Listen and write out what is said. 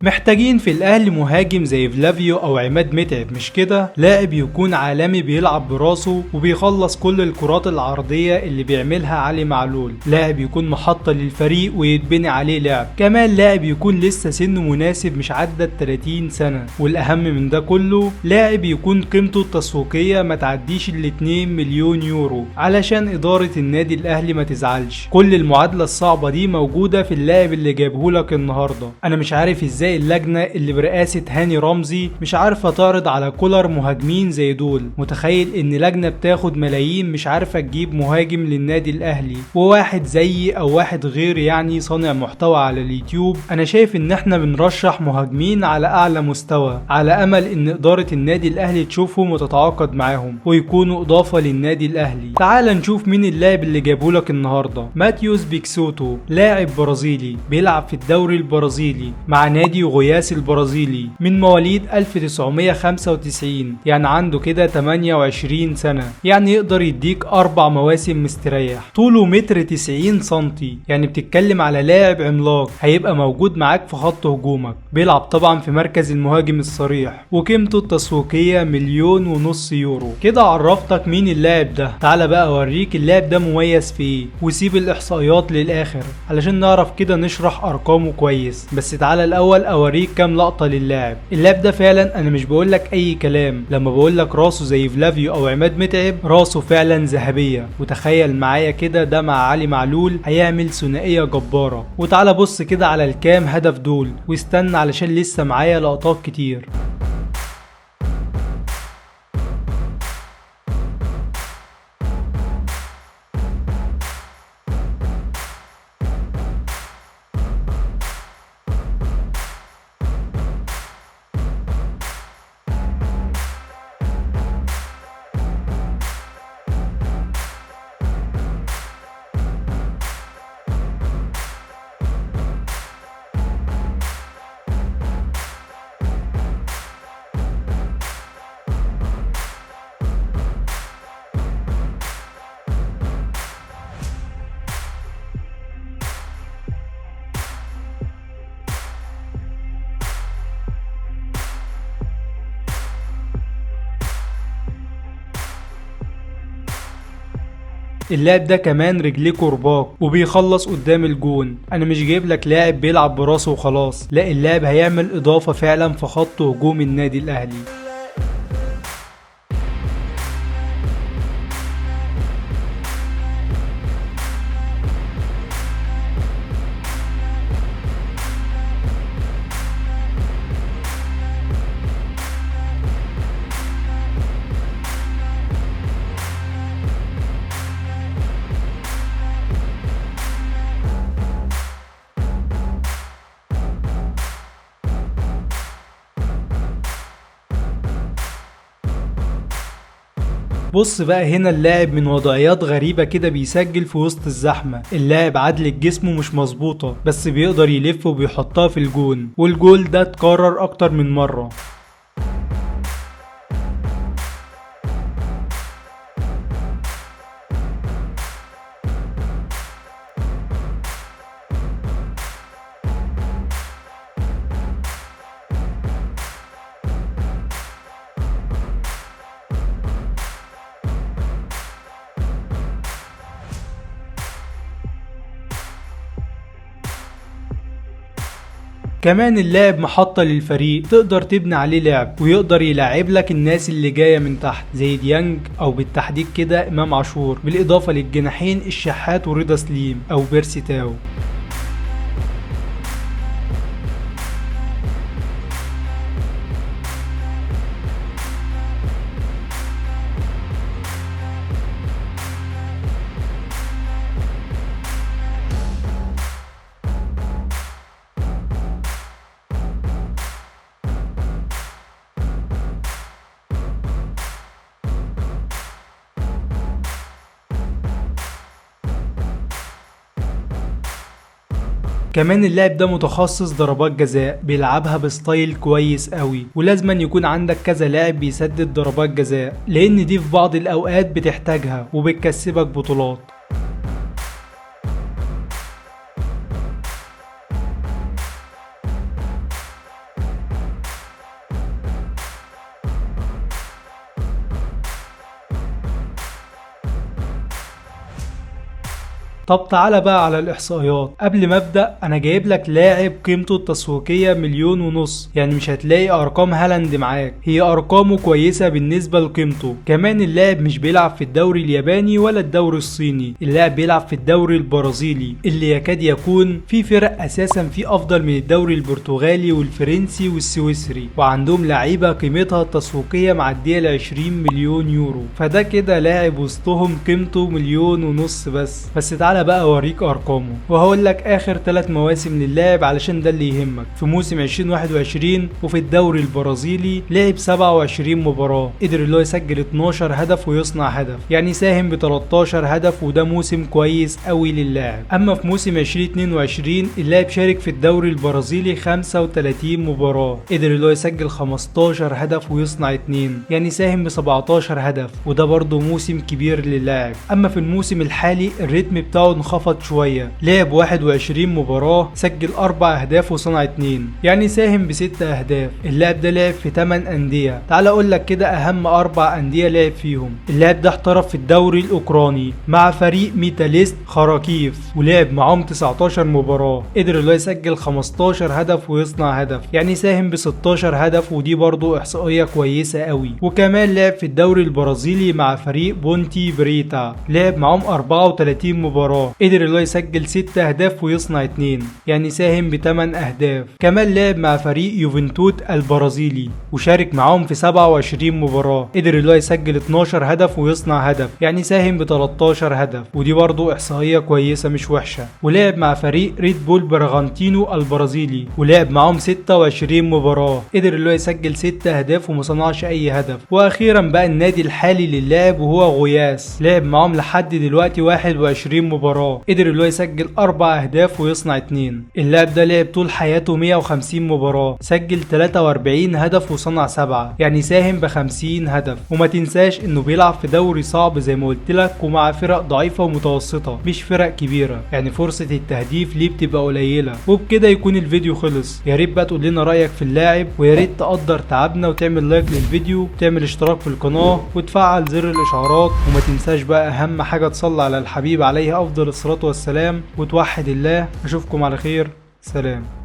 محتاجين في الاهلي مهاجم زي فلافيو او عماد متعب، مش كده؟ لاعب يكون عالمي بيلعب براسه وبيخلص كل الكرات العرضية اللي بيعملها علي معلول، لاعب يكون محطة للفريق ويتبني عليه لعب، كمان لاعب يكون لسه سنه مناسب مش عدى 30 سنة، والاهم من ده كله لاعب يكون قيمته التسويقية ما تعديش ال 2 مليون يورو علشان ادارة النادي الاهلي ما تزعلش. كل المعادلة الصعبة دي موجودة في اللاعب اللي جايبهولك النهاردة. انا مش عارف ازاي اللجنة اللي برئاسة هاني رمزي مش عارفة تعرض على كولر مهاجمين زي دول. متخيل ان لجنة بتاخد ملايين مش عارفة تجيب مهاجم للنادي الاهلي، وواحد زيي او واحد غير يعني صانع محتوى على اليوتيوب. انا شايف ان احنا بنرشح مهاجمين على اعلى مستوى على امل ان ادارة النادي الاهلي تشوفهم وتتعاقد معاهم ويكونوا اضافة للنادي الاهلي. تعال نشوف مين اللاعب اللي جابهولك النهاردة. ماتيوس بيكسوتو، لاعب برازيلي بيلعب في الدوري البرازيلي مع نادي غياس البرازيلي، من مواليد 1995، يعني عنده كده 28 سنة، يعني يقدر يديك 4 مواسم مستريح. طوله 1.90 سنتي، يعني بتتكلم على لاعب عملاق هيبقى موجود معاك في خط هجومك. بيلعب طبعا في مركز المهاجم الصريح، وقيمته التسويقية 1.5 مليون يورو. كده عرفتك مين اللاعب ده، تعالى بقى اوريك اللاعب ده مميز في ايه، وسيب الاحصائيات للاخر علشان نعرف كده نشرح ارقامه كويس. بس تعالى الاول اوريك كام لقطة للاعب. اللاعب ده فعلا انا مش بقولك اي كلام لما بقولك راسه زي فلافيو او عماد متعب، راسه فعلا ذهبية. وتخيل معايا كده ده مع علي معلول هيعمل ثنائية جبارة. وتعالى بص كده على الكام هدف دول، واستنى علشان لسه معايا لقطات كتير. اللاعب ده كمان رجليه كرباج وبيخلص قدام الجون. انا مش جايب لك لاعب بيلعب براسه وخلاص، لا، اللاعب هيعمل اضافة فعلا في خط هجوم النادي الاهلي. بص بقى هنا اللاعب من وضعيات غريبة كده بيسجل في وسط الزحمة. اللاعب عدلة جسمه مش مظبوطة، بس بيقدر يلف وبيحطها في الجون، والجول ده اتكرر اكتر من مرة. كمان اللاعب محطة للفريق تقدر تبني عليه لعب، ويقدر يلعب لك الناس اللي جاية من تحت زي ديانج او بالتحديد كده امام عاشور، بالاضافة للجناحين الشحات ورضا سليم او بيرسي تاو. كمان اللاعب ده متخصص ضربات جزاء، بيلعبها بستايل كويس قوي، ولازما يكون عندك كذا لاعب بيسدد ضربات جزاء، لان دي في بعض الاوقات بتحتاجها وبتكسبك بطولات. طب تعالى بقى على الاحصائيات. قبل ما ابدا انا جايب لك لاعب قيمته التسويقيه 1.5 مليون، يعني مش هتلاقي ارقام هالاند معاك، هي ارقامه كويسه بالنسبه لقيمته. كمان اللاعب مش بيلعب في الدوري الياباني ولا الدوري الصيني، اللاعب بيلعب في الدوري البرازيلي اللي يكاد يكون في فرق اساسا فيه افضل من الدوري البرتغالي والفرنسي والسويسري، وعندهم لعيبه قيمتها التسويقيه معديه ل 20 مليون يورو. فده كده لاعب وسطهم قيمته 1.5 مليون بس تعالى بقى اوريك ارقامه، وهقول لك اخر 3 مواسم للاعب علشان ده اللي يهمك. في موسم 2021 وفي الدوري البرازيلي لعب 27 مباراه، قدر اللي هو يسجل 12 هدف ويصنع هدف، يعني ساهم ب 13 هدف، وده موسم كويس قوي للاعب. اما في موسم 2022 اللاعب شارك في الدوري البرازيلي 35 مباراه، قدر اللي هو يسجل 15 هدف ويصنع 2، يعني ساهم ب 17 هدف، وده برضه موسم كبير للاعب. اما في الموسم الحالي الريتم بتاعه انخفض شويه، لعب 21 مباراه سجل 4 اهداف وصنع 2، يعني ساهم ب6 اهداف. اللاعب ده لعب في 8 انديه. تعال اقول لك كده اهم 4 انديه لعب فيهم. اللاعب ده احترف في الدوري الاوكراني مع فريق ميتاليست خراكيف، ولعب معاهم 19 مباراه، قدر اللي هو يسجل 15 هدف ويصنع هدف، يعني ساهم ب16 هدف، ودي برضو احصائيه كويسه قوي. وكمان لعب في الدوري البرازيلي مع فريق بونتي بريتا، لعب معاهم 34 مباراه، قدر اللي هو يسجل 6 اهداف ويصنع 2، يعني ساهم ب8 اهداف. كمان لعب مع فريق يوفنتوت البرازيلي وشارك معاهم في 27 مباراه، قدر اللي هو يسجل 12 هدف ويصنع هدف، يعني ساهم ب13 هدف، ودي برضو احصائيه كويسه مش وحشه. ولعب مع فريق ريد بول براغانتينو البرازيلي ولعب معاهم 26 مباراه، قدر اللي هو يسجل 6 اهداف وما صنعش اي هدف. واخيرا بقى النادي الحالي للاعب وهو غوياس، لعب معاهم لحد دلوقتي 21 مباراه، قدر اللي هو يسجل 4 اهداف ويصنع 2. اللاعب ده لعب طول حياته 150 مباراه، سجل 43 هدف وصنع 7، يعني ساهم ب50 هدف. وما تنساش انه بيلعب في دوري صعب زي ما قلت لك، ومع فرق ضعيفه ومتوسطه مش فرق كبيره، يعني فرصه التهديف ليه بتبقى قليله. وبكده يكون الفيديو خلص. يا ريت بقى تقول لنا رايك في اللاعب، ويا ريت تقدر تعبنا وتعمل لايك للفيديو، وتعمل اشتراك في القناه، وتفعل زر الاشعارات. وما تنساش بقى اهم حاجه تصلي على الحبيب عليه افضل الصلاه والسلام، وتوحد الله. اشوفكم على خير. سلام.